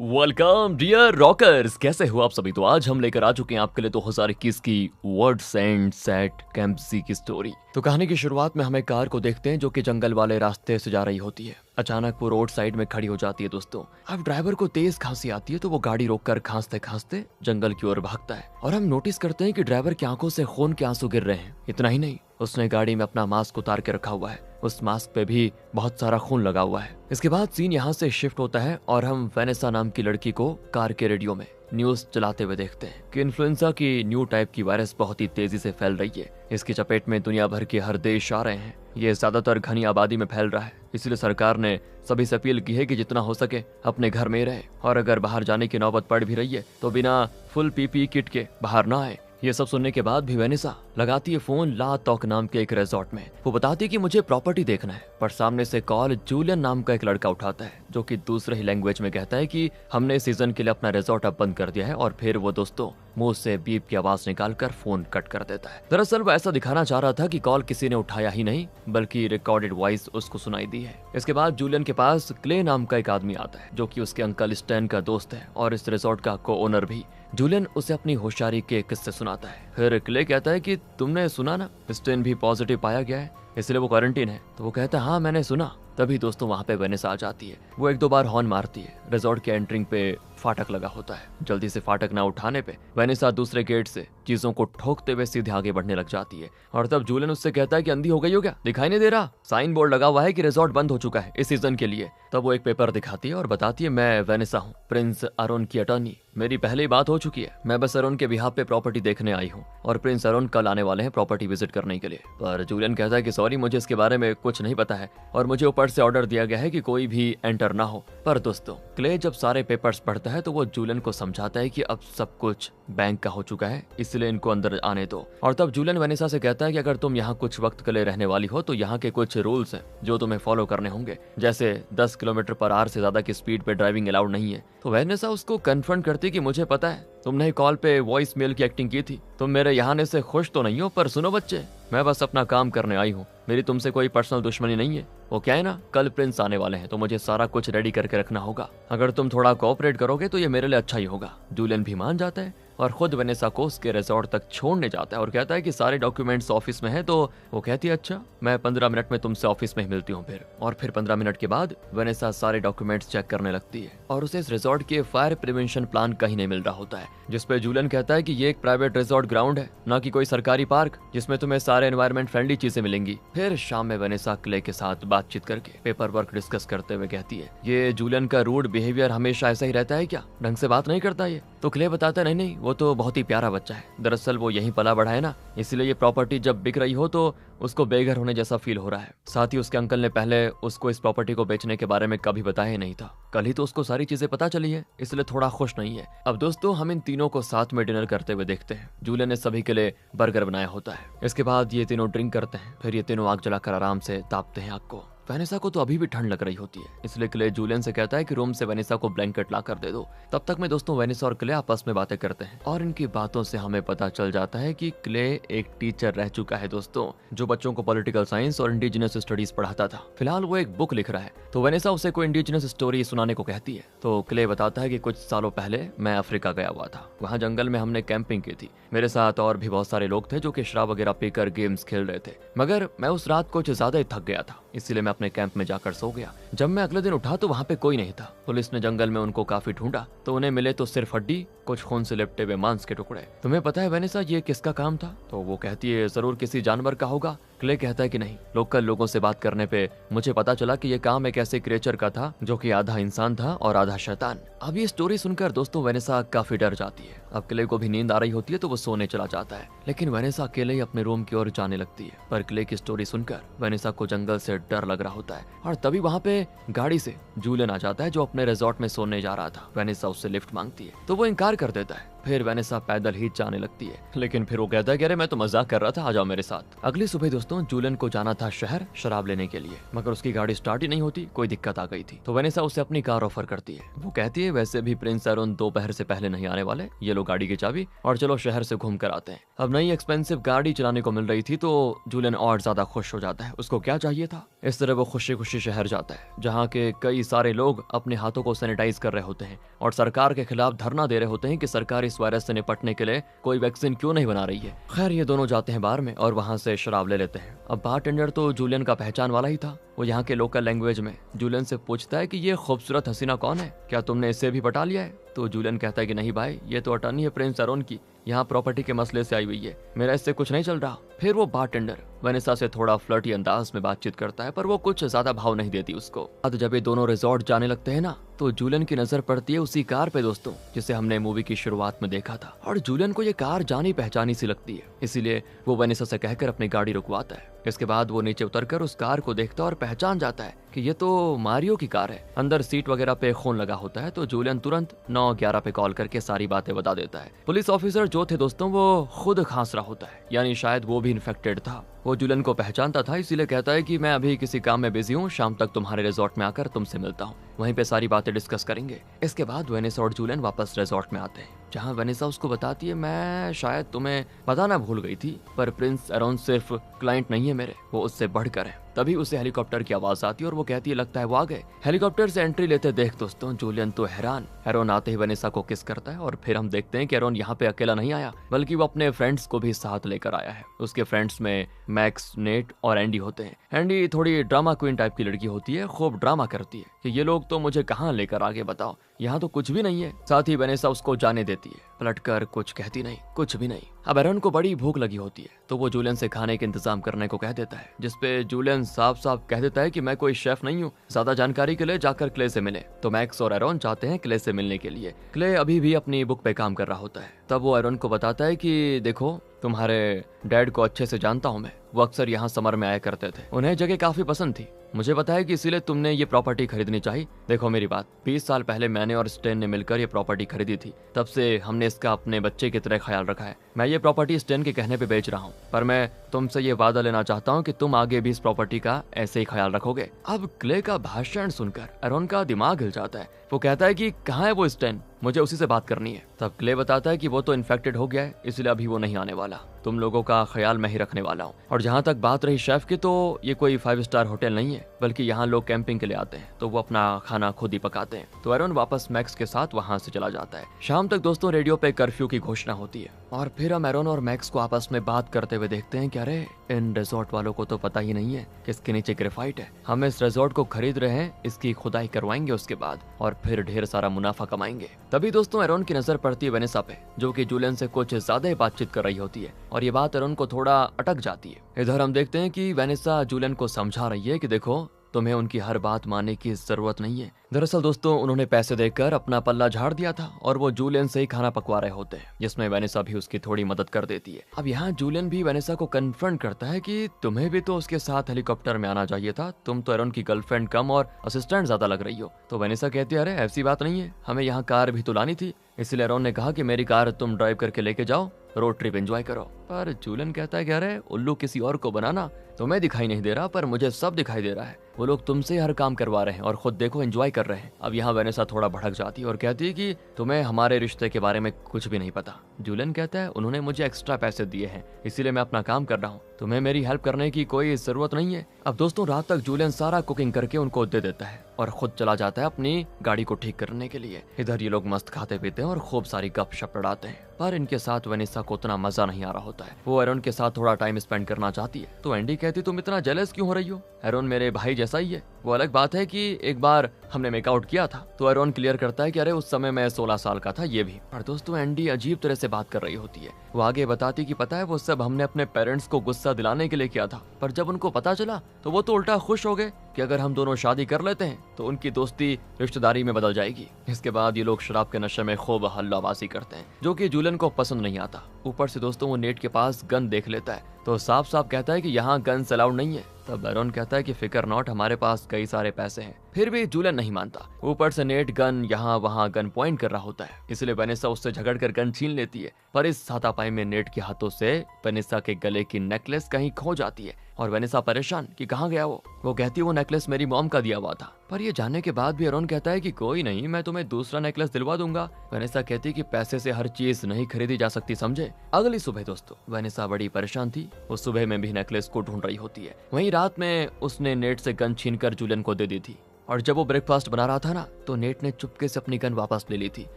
Welcome dear rockers, कैसे हो आप सभी। तो आज हम लेकर आ चुके हैं आपके लिए 2021 की वर्ड्स एंड सेट कैंपसी की स्टोरी। तो कहानी की शुरुआत में हमें कार को देखते हैं जो कि जंगल वाले रास्ते से जा रही होती है। अचानक वो रोड साइड में खड़ी हो जाती है दोस्तों। अब ड्राइवर को तेज खांसी आती है तो वो गाड़ी रोककर खांसते खांसते जंगल की ओर भागता है और हम नोटिस करते हैं कि ड्राइवर की आंखों से खून के आंसू गिर रहे हैं। इतना ही नहीं, उसने गाड़ी में अपना मास्क उतार के रखा हुआ है। उस मास्क पे भी बहुत सारा खून लगा हुआ है। इसके बाद सीन यहाँ से शिफ्ट होता है और हम वेनेसा नाम की लड़की को कार के रेडियो में न्यूज चलाते हुए देखते हैं कि इन्फ्लुएंजा की न्यू टाइप की वायरस बहुत ही तेजी से फैल रही है। इसकी चपेट में दुनिया भर के हर देश आ रहे हैं। ये ज्यादातर घनी आबादी में फैल रहा है, इसलिए सरकार ने सभी से अपील की है कि जितना हो सके अपने घर में रहे और अगर बाहर जाने की नौबत पड़ भी रही है तो बिना फुल पीपीई किट के बाहर ना आए। ये सब सुनने के बाद भी वेनेसा लगाती है फोन ला टॉक नाम के एक रिजॉर्ट में। वो बताती है कि मुझे प्रॉपर्टी देखना है, पर सामने से कॉल जूलियन नाम का एक लड़का उठाता है जो कि दूसरे ही लैंग्वेज में कहता है कि हमने सीजन के लिए अपना रिजॉर्ट अब बंद कर दिया है। और फिर वो दोस्तों मुंह से बीप की आवाज निकालकर फोन कट कर देता है। दरअसल वो ऐसा दिखाना चाह रहा था कि कॉल किसी ने उठाया ही नहीं बल्कि रिकॉर्डेड वॉइस उसको सुनाई दी है। इसके बाद जूलियन के पास क्ले नाम का एक आदमी आता है जो कि उसके अंकल स्टैन का दोस्त है और इस रिजॉर्ट का को ओनर भी। जूलियन उसे अपनी होशियारी के किस्से सुनाता है। फिर क्ले कहता है कि तुमने सुना ना, स्टेन भी पॉजिटिव पाया गया है इसलिए वो क्वारंटीन है। तो वो कहता है हाँ मैंने सुना। तभी दोस्तों वहाँ पे वेनेसा आ जाती है। वो एक दो बार हॉर्न मारती है। रिजॉर्ट के एंट्रिंग पे फाटक लगा होता है। जल्दी से फाटक ना उठाने पे वेनेसा दूसरे गेट से चीजों को ठोकते हुए सीधे आगे बढ़ने लग जाती है। और तब जूलियन उससे कहता है कि अंधी हो गई हो क्या, दिखाई नहीं दे रहा, साइन बोर्ड लगा हुआ है कि रिजॉर्ट बंद हो चुका है इस सीजन के लिए। तब वो एक पेपर दिखाती है और बताती है मैं वेनेसा हूँ, प्रिंस अरुण की अटॉर्नी। मेरी पहले ही बात हो चुकी है, मैं बस अरुण के बिहाफ पे प्रॉपर्टी देखने आई हूँ और प्रिंस अरुण कल आने वाले हैं प्रॉपर्टी विजिट करने के लिए। पर जूलियन कहता है कि सॉरी मुझे इसके बारे में कुछ नहीं पता है और मुझे ऊपर से ऑर्डर दिया गया है कि कोई भी एंटर ना हो। पर दोस्तों क्ले जब सारे पेपर्स पढ़ता है तो वो जूलियन को समझाता है कि अब सब कुछ बैंक का हो चुका है इसलिए इनको अंदर आने दो। और तब जूलियन वेनेसा से कहता है कि अगर तुम यहाँ कुछ वक्त के लिए रहने वाली हो तो यहाँ के कुछ रूल्स हैं जो तुम्हें फॉलो करने होंगे, जैसे 10 किलोमीटर पर आवर से ज्यादा की स्पीड पे ड्राइविंग अलाउड नहीं है। तो वेनेसा उसको कन्फ्रंट करती कि मुझे पता है तुमने कॉल पे वॉइस मेल की एक्टिंग की थी, तुम मेरे यहाँ आने से खुश तो नहीं हो, पर सुनो बच्चे मैं बस अपना काम करने आई हूँ, मेरी तुमसे कोई पर्सनल दुश्मनी नहीं है। वो क्या है ना, कल प्रिंस आने वाले हैं तो मुझे सारा कुछ रेडी करके रखना होगा, अगर तुम थोड़ा कोऑपरेट करोगे तो ये मेरे लिए अच्छा ही होगा। जूलियन भी मान जाता है और खुद वेनेसा को उसके रिजॉर्ट तक छोड़ने जाता है और कहता है कि सारे डॉक्यूमेंट्स ऑफिस में है। तो वो कहती है अच्छा मैं 15 मिनट में तुमसे ऑफिस में ही मिलती हूँ फिर। और फिर 15 मिनट के बाद वेनेसा सारे डॉक्यूमेंट्स चेक करने लगती है और उसे इस रिजॉर्ट के फायर प्रिवेंशन प्लान कहीं नहीं मिल रहा होता है, जिसपे जूलियन कहता है कि ये एक प्राइवेट रिजॉर्ट ग्राउंड है, ना कि कोई सरकारी पार्क जिसमें तुम्हें सारे एनवायरमेंट फ्रेंडली चीजें मिलेंगी। फिर शाम में वेनेसा क्ले के साथ बातचीत करके पेपर वर्क डिस्कस करते हुए कहती है ये जूलियन का रूड बिहेवियर हमेशा ऐसा ही रहता है क्या, ढंग से बात नहीं करता ये। तो क्ले बताता है नहीं नहीं वो तो बहुत ही प्यारा बच्चा है, दरअसल वो यहीं पला बढ़ा है ना, इसलिए ये प्रॉपर्टी जब बिक रही हो तो उसको बेघर होने जैसा फील हो रहा है। साथ ही उसके अंकल ने पहले उसको इस प्रॉपर्टी को बेचने के बारे में कभी बताया ही नहीं था, कल ही तो उसको सारी चीजें पता चली है, इसलिए थोड़ा खुश नहीं है। अब दोस्तों हम इन तीनों को साथ में डिनर करते हुए देखते हैं। जूलियन ने सभी के लिए बर्गर बनाया होता है। इसके बाद ये तीनों ड्रिंक करते हैं, फिर ये तीनों आग जलाकर आराम से तापते हैं आग को। वेनेसा को तो अभी भी ठंड लग रही होती है, इसलिए क्ले जूलियन से कहता है कि रूम से वेनेसा को ब्लैंकेट ला कर दे दो। तब तक में दोस्तों वेनेसा और क्ले आपस में बातें करते हैं और इनकी बातों से हमें पता चल जाता है कि क्ले एक टीचर रह चुका है दोस्तों, जो बच्चों को पॉलिटिकल साइंस और इंडिजिनस स्टडीज पढ़ाता था। फिलहाल वो एक बुक लिख रहा है, तो वेनेसा उसे कोई इंडिजिनस स्टोरी सुनाने को कहती है। तो क्ले बताता है कि कुछ सालों पहले मैं अफ्रीका गया हुआ था, वहाँ जंगल में हमने कैंपिंग की थी। मेरे साथ और भी बहुत सारे लोग थे जो कि शराब वगैरह पीकर गेम्स खेल रहे थे, मगर मैं उस रात कुछ ज्यादा ही थक गया था, इसलिए मैं अपने कैंप में जाकर सो गया। जब मैं अगले दिन उठा तो वहाँ पे कोई नहीं था। पुलिस ने जंगल में उनको काफी ढूंढा तो उन्हें मिले तो सिर्फ हड्डी, कुछ खून से लिपटे हुए मांस के टुकड़े। तुम्हें पता है वेनेसा ये किसका काम था? तो वो कहती है जरूर किसी जानवर का होगा। क्ले कहता है कि नहीं, लोकल लोगों से बात करने पे मुझे पता चला कि ये काम एक ऐसे क्रिएचर का था जो कि आधा इंसान था और आधा शैतान। अब ये स्टोरी सुनकर दोस्तों वेनेसा काफी डर जाती है। अब क्ले को भी नींद आ रही होती है तो वो सोने चला जाता है, लेकिन वेनेसा अकेले ही अपने रूम की ओर जाने लगती है। पर क्ले की स्टोरी सुनकर वेनेसा को जंगल से डर लग रहा होता है और तभी वहाँ पे गाड़ी से जूलियन आ जाता है जो अपने रिजॉर्ट में सोने जा रहा था। वेनेसा उससे लिफ्ट मांगती है तो वो इनकार कर देता है। फिर वेनेसा पैदल ही जाने लगती है, लेकिन फिर वो कहता है कि अरे मैं तो मजाक कर रहा था, आ जाओ मेरे साथ। अगली सुबह दोस्तों जूलियन को जाना था शहर शराब लेने के लिए, मगर उसकी गाड़ी स्टार्ट ही नहीं होती, कोई दिक्कत आ गई थी। तो वेनेसा उसे अपनी कार ऑफर करती है। वो कहती है वैसे भी प्रिंस अरुण दोपहर से पहले नहीं आने वाले, ये लो गाड़ी की चाबी और चलो शहर से घूम कर आते हैं। अब नई एक्सपेंसिव गाड़ी चलाने को मिल रही थी तो जूलियन और ज्यादा खुश हो जाता है। उसको क्या चाहिए था, इस तरह वो खुशी खुशी शहर जाता है, जहाँ के कई सारे लोग अपने हाथों को सैनिटाइज कर रहे होते हैं और सरकार के खिलाफ धरना दे रहे होते हैं कि सरकार इस वायरस से निपटने के लिए कोई वैक्सीन क्यों नहीं बना रही है। खैर ये दोनों जाते हैं बार में और वहाँ से शराब ले लेते हैं। अब बारटेंडर तो जूलियन का पहचान वाला ही था। वो यहाँ के लोकल लैंग्वेज में जूलियन से पूछता है कि ये खूबसूरत हसीना कौन है, क्या तुमने इसे भी पटा लिया है? तो जूलियन कहता है कि नहीं भाई, ये तो अटर्नी है प्रिंस एरोन की, यहाँ प्रॉपर्टी के मसले से आई हुई है, मेरा इससे कुछ नहीं चल रहा। फिर वो बारटेंडर वेनेसा से थोड़ा फ्लर्टी अंदाज में बातचीत करता है, पर वो कुछ ज्यादा भाव नहीं देती उसको। अब जब ये दोनों रिजॉर्ट जाने लगते हैं ना, तो जूलियन की नजर पड़ती है उसी कार पे दोस्तों, जिसे हमने मूवी की शुरुआत में देखा था। और जूलियन को ये कार जानी पहचानी सी लगती है, इसीलिए वो वेनेसा से कहकर अपनी गाड़ी रुकवाता है। इसके बाद वो नीचे उतरकर उस कार को देखता है और पहचान जाता है कि ये तो मारियो की कार है। अंदर सीट वगैरह पे खून लगा होता है, तो जूलियन तुरंत 911 पे कॉल करके सारी बातें बता देता है। पुलिस ऑफिसर जो थे दोस्तों, वो खुद खांस रहा होता है, यानी शायद वो भी इन्फेक्टेड था। वो जूलियन को पहचानता था, इसीलिए कहता है कि मैं अभी किसी काम में बिजी हूँ, शाम तक तुम्हारे रिजॉर्ट में आकर तुमसे मिलता हूँ, वहीं पे सारी बातें डिस्कस करेंगे। इसके बाद वेनेसा और जूलियन वापस रिजॉर्ट में आते हैं, जहाँ वेनेसा उसको बताती है मैं शायद तुम्हें बताना भूल गई थी, पर प्रिंस एरोन सिर्फ क्लाइंट नहीं है मेरे, वो उससे बढ़कर है। तभी उसे हेलीकॉप्टर की आवाज आती है और वो कहती है लगता है वो आ गए। हेलीकॉप्टर से एंट्री लेते देख दोस्तों जूलियन तो हैरान। एरोन आते ही वेनेसा को किस करता है और फिर हम देखते हैं कि एरोन यहाँ पे अकेला नहीं आया, बल्कि वो अपने फ्रेंड्स को भी साथ लेकर आया है। उसके फ्रेंड्स में मैक्स, नेट और एंडी होते हैं। एंडी थोड़ी ड्रामा क्वीन टाइप की लड़की होती है, खूब ड्रामा करती है कि ये लोग तो मुझे कहाँ लेकर आगे बताओ, यहाँ तो कुछ भी नहीं है। साथ ही वेनेसा उसको जाने देती है, पलटकर कुछ कहती नहीं, कुछ भी नहीं। अब एरोन को बड़ी भूख लगी होती है, तो वो जूलियन से खाने के इंतजाम करने को कह देता है, जिसपे जूलियन साफ साफ कह देता है कि मैं कोई शेफ नहीं हूँ, ज्यादा जानकारी के लिए जाकर क्ले से मिले। तो मैक्स और एरोन चाहते हैं क्ले से मिलने के लिए। क्ले अभी भी अपनी बुक पे काम कर रहा होता है। तब वो एरोन को बताता है कि देखो तुम्हारे डैड को अच्छे से जानता हूँ मैं, वो अक्सर यहाँ समर में आया करते थे, उन्हें जगह काफी पसंद थी, मुझे पता है कि इसीलिए तुमने ये प्रॉपर्टी खरीदनी चाहिए। देखो मेरी बात, 20 साल पहले मैंने और स्टेन ने मिलकर ये प्रॉपर्टी खरीदी थी, तब से हमने इसका अपने बच्चे की तरह ख्याल रखा है। मैं ये प्रॉपर्टी स्टेन के कहने पे बेच रहा हूँ, पर मैं तुमसे ये वादा लेना चाहता हूँ कि तुम आगे भी इस प्रॉपर्टी का ऐसे ही ख्याल रखोगे। अब क्ले का भाषण सुनकर एरोन का दिमाग हिल जाता है। वो कहता है कि कहाँ है वो स्टेन, मुझे उसी से बात करनी है। तब क्ले बताता है कि वो तो इन्फेक्टेड हो गया है, इसलिए अभी वो नहीं आने वाला, तुम लोगों का ख्याल मैं ही रखने वाला हूँ। और जहाँ तक बात रही शेफ की, तो ये कोई 5 स्टार होटल नहीं है, बल्कि यहाँ लोग कैंपिंग के लिए आते हैं, तो वो अपना खाना खुद ही पकाते हैं। तो एरोन वापस मैक्स के साथ वहाँ से चला जाता है। शाम तक दोस्तों रेडियो पे कर्फ्यू की घोषणा होती है और फिर हम एरोन और मैक्स को आपस में बात करते हुए देखते हैं कि अरे इन रिजॉर्ट वालों को तो पता ही नहीं है कि इसके नीचे ग्रेफाइट है। हम इस रिजॉर्ट को खरीद रहे हैं, इसकी खुदाई करवाएंगे उसके बाद, और फिर ढेर सारा मुनाफा कमाएंगे। तभी दोस्तों एरोन की नजर पड़ती है वेनेसा पे, जो कि जूलियन से कुछ ज्यादा ही बातचीत कर रही होती है, और ये बात एरोन को थोड़ा अटक जाती है। इधर हम देखते हैं कि वेनेसा जूलियन को समझा रही है कि देखो तुम्हें उनकी हर बात मानने की जरूरत नहीं है। दरअसल दोस्तों उन्होंने पैसे देकर अपना पल्ला झाड़ दिया था और वो जूलियन से ही खाना पकवा रहे होते हैं, जिसमें वेनेसा भी उसकी थोड़ी मदद कर देती है। अब यहाँ जूलियन भी वेनेसा को कन्फ्रंट करता है कि तुम्हें भी तो उसके साथ हेलीकॉप्टर में आना चाहिए था, तुम तो एरोन की गर्लफ्रेंड कम और असिस्टेंट ज्यादा लग रही हो। तो वेनेसा कहती है अरे ऐसी बात नहीं है, हमें यहाँ कार भी तो लानी थी, इसलिए एरोन ने कहा कि मेरी कार तुम ड्राइव करके लेके जाओ, रोड ट्रिप एंजॉय करो। पर जूलियन कहता है कि अरे उल्लू किसी और को बनाना, तुम्हें दिखाई नहीं दे रहा पर मुझे सब दिखाई दे रहा है, वो लोग तुमसे हर काम करवा रहे हैं और खुद देखो एंजॉय कर रहे हैं। अब यहाँ वेनेसा थोड़ा भड़क जाती है और कहती है कि तुम्हें हमारे रिश्ते के बारे में कुछ भी नहीं पता। जूलियन कहता है उन्होंने मुझे एक्स्ट्रा पैसे दिए हैं, इसीलिए मैं अपना काम कर रहा हूँ, तुम्हें मेरी हेल्प करने की कोई जरूरत नहीं है। अब दोस्तों रात तक जूलियन सारा कुकिंग करके उनको दे देता है और खुद चला जाता है अपनी गाड़ी को ठीक करने के लिए। इधर ये लोग मस्त खाते पीते हैं और खूब सारी गपशप लड़ाते हैं, पर इनके साथ वेनेसा को उतना मजा नहीं आ रहा होता है। वो एरोन के साथ थोड़ा टाइम स्पेंड करना चाहती है, तो एंडी कहती तुम इतना जेलस क्यों हो रही हो, एरोन मेरे भाई जैसा ही है। वो अलग बात है कि एक बार हमने मेकआउट किया था। तो एरोन क्लियर करता है कि अरे उस समय मैं 16 साल का था, ये भी। पर दोस्तों एंडी अजीब तरह से बात कर रही होती है। वो आगे बताती कि पता है वो सब हमने अपने पेरेंट्स को गुस्सा दिलाने के लिए किया था, पर जब उनको पता चला तो वो तो उल्टा खुश हो गए कि अगर हम दोनों शादी कर लेते हैं तो उनकी दोस्ती रिश्तेदारी में बदल जाएगी। इसके बाद ये लोग शराब के नशे में खूब हल्लाबाजी करते हैं, जो कि जूलियन को पसंद नहीं आता। ऊपर से दोस्तों वो नेट के पास गन देख लेता है, तो साफ साफ कहता है कि यहाँ गन्स अलाउड नहीं है। तब एरोन कहता है कि फिकर नॉट, हमारे पास कई सारे पैसे हैं। फिर भी जूलियन नहीं मानता। ऊपर से नेट गन यहाँ वहाँ गन पॉइंट कर रहा होता है, इसलिए वेनेसा उससे झगड़कर गन छीन लेती है। पर इस हाथापाई में नेट के हाथों से वेनेसा के गले की नेकलेस कहीं खो जाती है। और वेनेसा परेशान कि कहाँ गया वो कहती है वो नेकलेस मेरी मॉम का दिया हुआ था। पर ये जानने के बाद भी एरॉन कहता है कि कोई नहीं, मैं तुम्हें दूसरा नेकलेस दिलवा दूंगा। वेनेसा कहती है कि पैसे से हर चीज नहीं खरीदी जा सकती, समझे। अगली सुबह दोस्तों वेनेसा बड़ी परेशान थी, वो सुबह में भी नेकलेस को ढूंढ रही होती है। वहीं रात में उसने नेट से गन छीनकर जूलियन को दे दी थी और जब वो ब्रेकफास्ट बना रहा था ना तो नेट ने चुपके से अपनी गन वापस ले ली थी।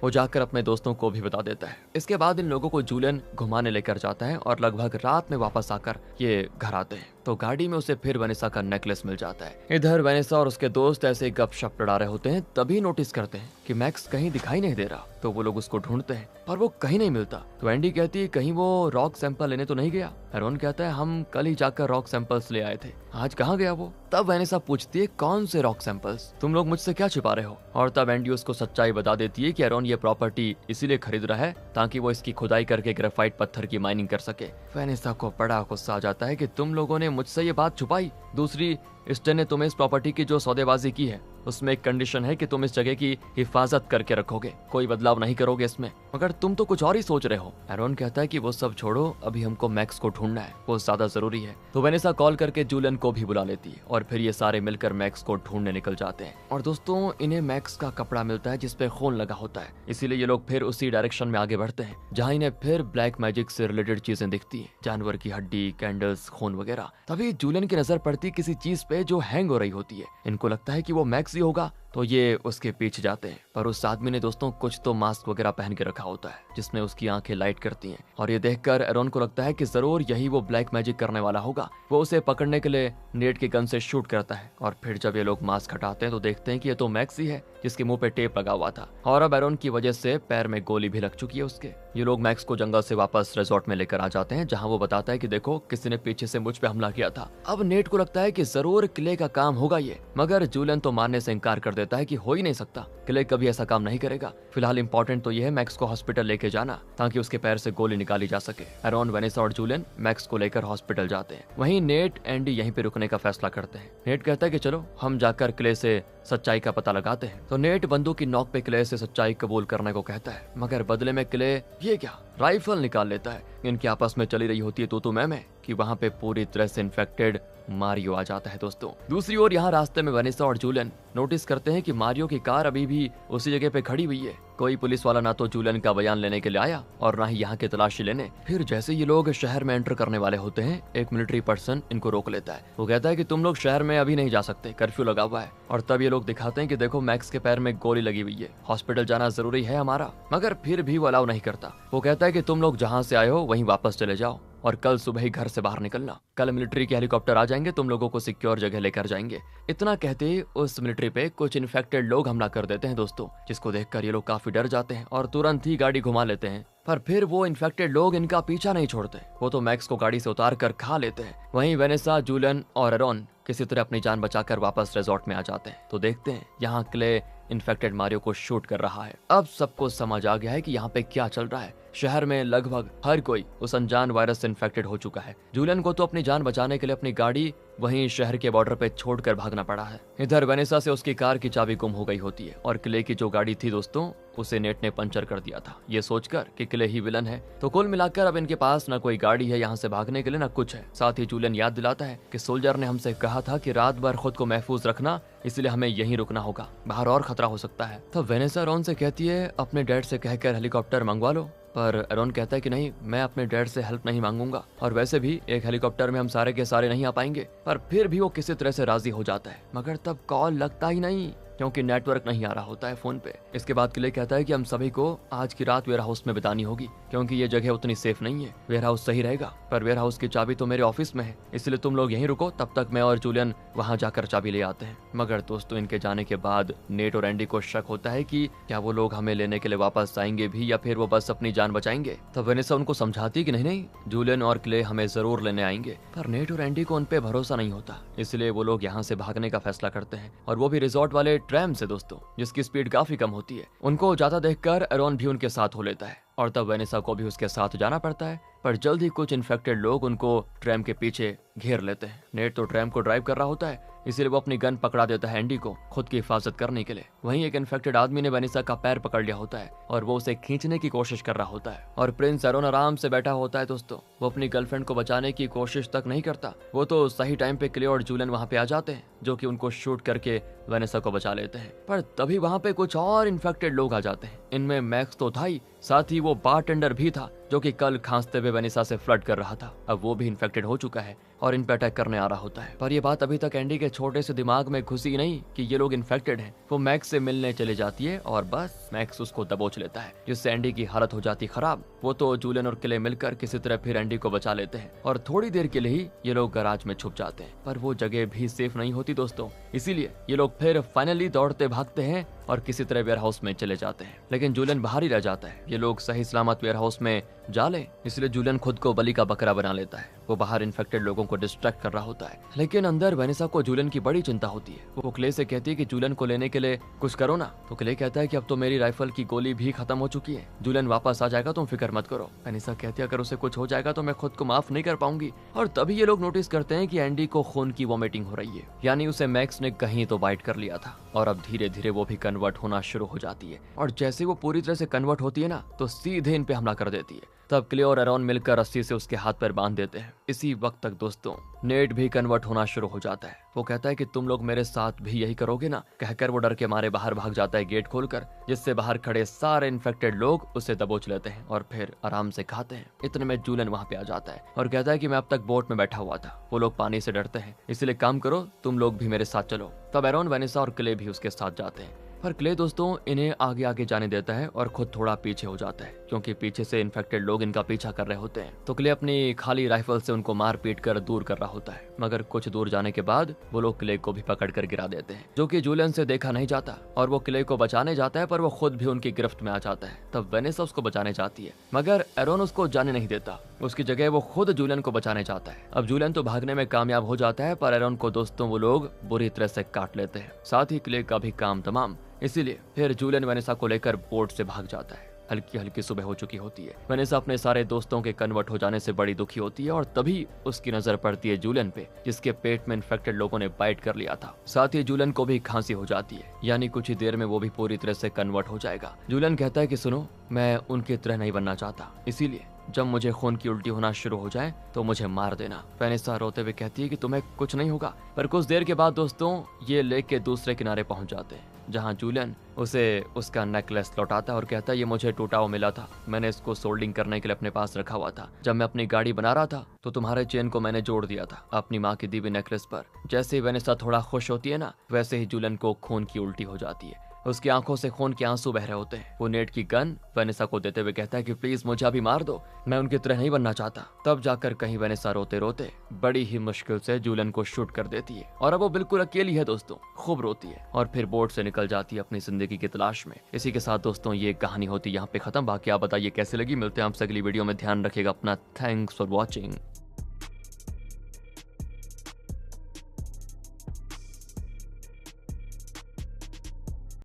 वो जाकर अपने दोस्तों को भी बता देता है। इसके बाद इन लोगों को जूलियन घुमाने लेकर जाता है और लगभग रात में वापस आकर ये घर आते हैं तो गाड़ी में उसे फिर वेनेसा का नेकलेस मिल जाता है। इधर वेनेसा और उसके दोस्त ऐसे गपशप लड़ा रहे होते हैं, तभी नोटिस करते हैं कि मैक्स कहीं दिखाई नहीं दे रहा। तो वो लोग उसको ढूंढते हैं पर वो कहीं नहीं मिलता। तो एंडी कहती है कहीं वो रॉक सैंपल लेने तो नहीं गया। एरॉन कहता है हम कल ही जाकर रॉक सैंपल्स ले आए थे, आज कहाँ गया वो। तब वेनेसा पूछती है कौन से रॉक सैंपल्स, तुम लोग मुझसे क्या छिपा रहे हो। और तब एंडी उसको सच्चाई बता देती है कि एरॉन ये प्रॉपर्टी इसीलिए खरीद रहा है ताकि वो इसकी खुदाई करके ग्रेफाइट पत्थर की माइनिंग कर सके। वेनेसा को बड़ा गुस्सा आ जाता है कि तुम लोगों ने मुझसे ये बात छुपाई। दूसरी, स्टेन ने तुम्हें इस प्रॉपर्टी की जो सौदेबाजी की है उसमें एक कंडीशन है कि तुम इस जगह की हिफाजत करके रखोगे, कोई बदलाव नहीं करोगे इसमें, मगर तुम तो कुछ और ही सोच रहे हो। एरॉन कहता है कि वो सब छोड़ो, अभी हमको मैक्स को ढूंढना है, वो ज्यादा जरूरी है। तो वेनेसा कॉल करके जूलियन को भी बुला लेती है और फिर ये सारे मिलकर मैक्स को ढूंढने निकल जाते हैं। और दोस्तों इन्हें मैक्स का कपड़ा मिलता है जिसपे खून लगा होता है, इसीलिए ये लोग फिर उसी डायरेक्शन में आगे बढ़ते हैं जहाँ इन्हें फिर ब्लैक मैजिक से रिलेटेड चीजें दिखती है, जानवर की हड्डी, कैंडल्स, खून वगैरह। तभी जूलियन की नजर पड़ती किसी चीज पे जो हैंग हो रही होती है। इनको लगता है कि वो मैक्स ही होगा तो ये उसके पीछे जाते हैं, पर उस आदमी ने दोस्तों कुछ तो मास्क वगैरह पहन के रखा होता है जिसमें उसकी आंखें लाइट करती हैं। और ये देखकर एरॉन को लगता है कि जरूर यही वो ब्लैक मैजिक करने वाला होगा। वो उसे पकड़ने के लिए नेट के गन से शूट करता है और फिर जब ये लोग मास्क हटाते हैं तो देखते हैं कि ये तो मैक्स ही है जिसके मुंह पे टेप लगा हुआ था और अब एरॉन की वजह से पैर में गोली भी लग चुकी है उसके। ये लोग मैक्स को जंगल से वापस रिजॉर्ट में लेकर आ जाते हैं जहाँ वो बताता है कि देखो किसी ने पीछे से मुझ पे हमला किया था। अब नेट को लगता है कि जरूर किले का काम होगा ये, मगर जूलियन तो मानने से इनकार कर देता है कि हो ही नहीं सकता, किले कभी ऐसा काम नहीं करेगा। फिलहाल इंपॉर्टेंट तो ये है मैक्स को हॉस्पिटल लेके जाना ताकि उसके पैर से गोली निकाली जा सके। एरॉन, वेनेसा और जूलियन मैक्स को लेकर हॉस्पिटल जाते हैं। वहीं नेट एंडी यहीं पे रुकने का फैसला करते हैं। नेट कहता है कि चलो हम जाकर किले से सच्चाई का पता लगाते हैं। तो नेट बंदूक की नोक पे किले से सच्चाई कबूल करने को कहता है, मगर बदले में किले ये क्या राइफल निकाल लेता है। इनकी आपस में चली रही होती है तो मैं कि वहाँ पे पूरी तरह से इन्फेक्टेड मारियो आ जाता है दोस्तों। दूसरी ओर यहाँ रास्ते में वेनेसा और जूलियन नोटिस करते हैं कि मारियो की कार अभी भी उसी जगह पे खड़ी हुई है। कोई पुलिस वाला ना तो जूलियन का बयान लेने के लिए आया और ना ही यहाँ की तलाशी लेने। फिर जैसे ये लोग शहर में एंटर करने वाले होते हैं एक मिलिट्री पर्सन इनको रोक लेता है। वो कहता है कि तुम लोग शहर में अभी नहीं जा सकते, कर्फ्यू लगा हुआ है। और तब ये लोग दिखाते हैं कि देखो मैक्स के पैर में गोली लगी हुई है, हॉस्पिटल जाना जरूरी है हमारा, मगर फिर भी वो अलाउ नहीं करता। वो कहता है कि तुम लोग जहाँ से आए हो वहीं वापस चले जाओ और कल सुबह ही घर से बाहर निकलना। कल मिलिट्री के हेलीकॉप्टर आ जाएंगे, तुम लोगों को सिक्योर जगह लेकर जाएंगे। इतना कहते ही उस मिलिट्री पे कुछ इन्फेक्टेड लोग हमला कर देते हैं दोस्तों, जिसको देखकर ये लोग काफी डर जाते हैं और तुरंत ही गाड़ी घुमा लेते हैं। पर फिर वो इन्फेक्टेड लोग इनका पीछा नहीं छोड़ते, वो तो मैक्स को गाड़ी से उतार कर खा लेते हैं। वहीं वेनेसा, जूलियन और एरॉन किसी तरह अपनी जान बचाकर वापस रिजॉर्ट में आ जाते हैं। तो देखते हैं यहाँ क्ले इन्फेक्टेड मारियो को शूट कर रहा है। अब सबको समझ आ गया है कि यहाँ पे क्या चल रहा है। शहर में लगभग हर कोई उस अनजान वायरस से इन्फेक्टेड हो चुका है। जूलियन को तो अपनी जान बचाने के लिए अपनी गाड़ी वहीं शहर के बॉर्डर पे छोड़कर भागना पड़ा है। इधर वेनेसा से उसकी कार की चाबी गुम हो गई होती है और किले की जो गाड़ी थी दोस्तों उसे नेट ने पंचर कर दिया था, ये सोचकर कि किले ही विलन है। तो कुल मिलाकर अब इनके पास न कोई गाड़ी है यहाँ से भागने के लिए, न कुछ है। साथ ही जूलियन याद दिलाता है कि सोल्जर ने हमसे कहा था कि रात भर खुद को महफूज रखना, इसलिए हमें यहीं रुकना होगा, बाहर और खतरा हो सकता है। तब वेनेसा एरॉन से कहती है अपने डैड से कहकर हेलीकॉप्टर मंगवा लो, पर एरॉन कहता है कि नहीं, मैं अपने डैड से हेल्प नहीं मांगूंगा और वैसे भी एक हेलीकॉप्टर में हम सारे के सारे नहीं आ पाएंगे। पर फिर भी वो किसी तरह से राजी हो जाता है, मगर तब कॉल लगता ही नहीं क्योंकि नेटवर्क नहीं आ रहा होता है फोन पे। इसके बाद किले कहता है कि हम सभी को आज की रात वेयर हाउस में बितानी होगी क्योंकि ये जगह उतनी सेफ नहीं है। वेयर हाउस सही रहेगा, पर वेयर हाउस की चाबी तो मेरे ऑफिस में है, इसलिए तुम लोग यहीं रुको, तब तक मैं और जूलियन वहां जाकर चाबी ले आते हैं। मगर दोस्तों इनके जाने के बाद नेट और एंडी को शक होता है कि क्या वो लोग हमें लेने के लिए वापस आएंगे भी या फिर वो बस अपनी जान बचाएंगे। तब वेनेसा उनको समझाती कि नहीं, जूलियन और क्ले हमें जरूर लेने आएंगे। पर नेट और एंडी को उन पे भरोसा नहीं होता, इसलिए वो लोग यहाँ से भागने का फैसला करते हैं और वो भी रिजॉर्ट वाले ट्रैम से दोस्तों, जिसकी स्पीड काफी कम होती है। उनको जाता देखकर एरॉन भी उनके साथ हो लेता है। और तब वेनेसा को भी उसके साथ जाना पड़ता है। पर जल्द ही कुछ इन्फेक्टेड लोग उनको ट्रैम के पीछे घेर लेते हैं। नेट तो ट्रैम को ड्राइव कर रहा होता है, इसीलिए वो अपनी गन पकड़ा देता है एंडी को खुद की हिफाजत करने के लिए। वहीं एक इन्फेक्टेड आदमी ने वेनेसा का पैर पकड़ लिया होता है और वो उसे खींचने की कोशिश कर रहा होता है। और प्रिंस एरोन आराम से बैठा होता है दोस्तों। वो अपनी गर्लफ्रेंड को बचाने की कोशिश तक नहीं करता। वो तो सही टाइम पे क्ले और जूलियन वहां पे आ जाते हैं, जो कि उनको शूट करके वेनेसा को बचा लेते हैं। पर तभी वहां पे कुछ और इन्फेक्टेड लोग आ जाते हैं। इनमें मैक्स तो था ही, साथ ही वो बारटेंडर भी था जो कि कल खांसते हुए वेनेसा से फ्लर्ट कर रहा था। अब वो भी इन्फेक्टेड हो चुका है और इन पे अटैक करने आ रहा होता है। पर ये बात अभी तक एंडी के छोटे से दिमाग में घुसी नहीं कि ये लोग इन्फेक्टेड हैं। वो मैक्स से मिलने चले जाती है और बस मैक्स उसको दबोच लेता है, जिससे एंडी की हालत हो जाती खराब। वो तो जूलियन और क्ले मिलकर किसी तरह फिर एंडी को बचा लेते हैं और थोड़ी देर के लिए ही ये लोग गैराज में छुप जाते हैं। पर वो जगह भी सेफ नहीं होती दोस्तों, इसीलिए ये लोग फिर फाइनली दौड़ते भागते हैं और किसी तरह वेयर हाउस में चले जाते हैं। लेकिन जूलियन बाहर ही रह जाता है। ये लोग सही सलामत वेयर हाउस में जा ले, इसलिए जूलियन खुद को बलि का बकरा बना लेता है। वो बाहर इन्फेक्टेड लोगों को डिस्ट्रैक्ट कर रहा होता है, लेकिन अंदर वेनेसा को जूलियन की बड़ी चिंता होती है। वो क्ले से कहती है कि जूलियन को लेने के लिए कुछ करो ना। तो क्ले कहता है कि अब तो मेरी राइफल की गोली भी खत्म हो चुकी है, जूलियन वापस आ जाएगा, तुम फिक्र मत करो। वेनेसा कहती है अगर उसे कुछ हो जाएगा तो मैं खुद को माफ नहीं कर पाऊंगी। और तभी ये लोग नोटिस करते हैं कि एंडी को खून की वॉमिटिंग हो रही है, यानी उसे मैक्स ने कहीं तो बाइट कर लिया था और अब धीरे धीरे वो भी कन्वर्ट होना शुरू हो जाती है। और जैसे वो पूरी तरह से कन्वर्ट होती है ना, तो सीधे इन पे हमला कर देती है। तब क्ले और एरोन मिलकर रस्सी से उसके हाथ पैर बांध देते हैं। इसी वक्त तक दोस्तों नेट भी कन्वर्ट होना शुरू हो जाता है। वो कहता है कि तुम लोग मेरे साथ भी यही करोगे ना। कहकर वो डर के मारे बाहर भाग जाता है गेट खोलकर, जिससे बाहर खड़े सारे इन्फेक्टेड लोग उसे दबोच लेते हैं और फिर आराम से खाते हैं। इतने में जूलियन वहां पे आ जाता है और कहता है कि मैं अब तक बोट में बैठा हुआ था। वो लोग पानी से डरते हैं, इसलिए काम करो, तुम लोग भी मेरे साथ चलो। तब एरोन, वेनेसा और क्ले भी उसके साथ जाते हैं। पर क्ले दोस्तों इन्हें आगे आगे जाने देता है और खुद थोड़ा पीछे हो जाता है, क्योंकि पीछे से इन्फेक्टेड लोग इनका पीछा कर रहे होते हैं। तो क्ले अपनी खाली राइफल से उनको मार पीट कर दूर कर रहा होता है, मगर कुछ दूर जाने के बाद वो लोग क्ले को भी पकड़ कर गिरा देते हैं, जो कि जूलियन से देखा नहीं जाता। और वो क्ले को बचाने जाता है, पर वो खुद भी उनकी गिरफ्त में आ जाता है। तब वेनेसा उसको बचाने जाती है, मगर एरोन उसको जाने नहीं देता। उसकी जगह वो खुद जूलियन को बचाने जाता है। अब जूलियन तो भागने में कामयाब हो जाता है, पर एरोन को दोस्तों वो लोग बुरी तरह से काट लेते हैं, साथ ही क्ले का भी काम तमाम। इसीलिए फिर जूलियन वेनेसा को लेकर बोट से भाग जाता है। हल्की हल्की सुबह हो चुकी होती है। वेनेसा अपने सारे दोस्तों के कन्वर्ट हो जाने से बड़ी दुखी होती है और तभी उसकी नजर पड़ती है जूलियन पे, जिसके पेट में इन्फेक्टेड लोगों ने बाइट कर लिया था। साथ ही जूलियन को भी खांसी हो जाती है, यानी कुछ ही देर में वो भी पूरी तरह से कन्वर्ट हो जाएगा। जूलियन कहता है कि सुनो, मैं उनकी तरह नहीं बनना चाहता, इसीलिए जब मुझे खून की उल्टी होना शुरू हो जाए तो मुझे मार देना। वेनेसा रोते हुए कहती है कि तुम्हें कुछ नहीं होगा। पर कुछ देर के बाद दोस्तों ये लेक के दूसरे किनारे पहुंच जाते हैं, जहां जूलियन उसे उसका नेकलेस लौटाता है और कहता है ये मुझे टूटा हुआ मिला था, मैंने इसको सोल्डिंग करने के लिए अपने पास रखा हुआ था। जब मैं अपनी गाड़ी बना रहा था तो तुम्हारे चेन को मैंने जोड़ दिया था अपनी माँ की दी हुई नेकलेस पर। जैसे ही वेनेसा थोड़ा खुश होती है ना, वैसे ही जूलियन को खून की उल्टी हो जाती है। उसकी आंखों से खून के आंसू बह रहे होते हैं। वो नेट की गन वेनेसा को देते हुए कहता है कि प्लीज मुझे अभी मार दो, मैं उनकी तरह नहीं बनना चाहता। तब जाकर कहीं वेनेसा रोते रोते बड़ी ही मुश्किल से जूलियन को शूट कर देती है और अब वो बिल्कुल अकेली है दोस्तों, खूब रोती है और फिर बोट से निकल जाती है अपनी जिंदगी की तलाश में। इसी के साथ दोस्तों ये कहानी होती है यहाँ पे खत्म। बाकी आप बताइए कैसे लगी। मिलते हैं आपसे अगली वीडियो में। ध्यान रखिएगा अपना। Thanks for watching.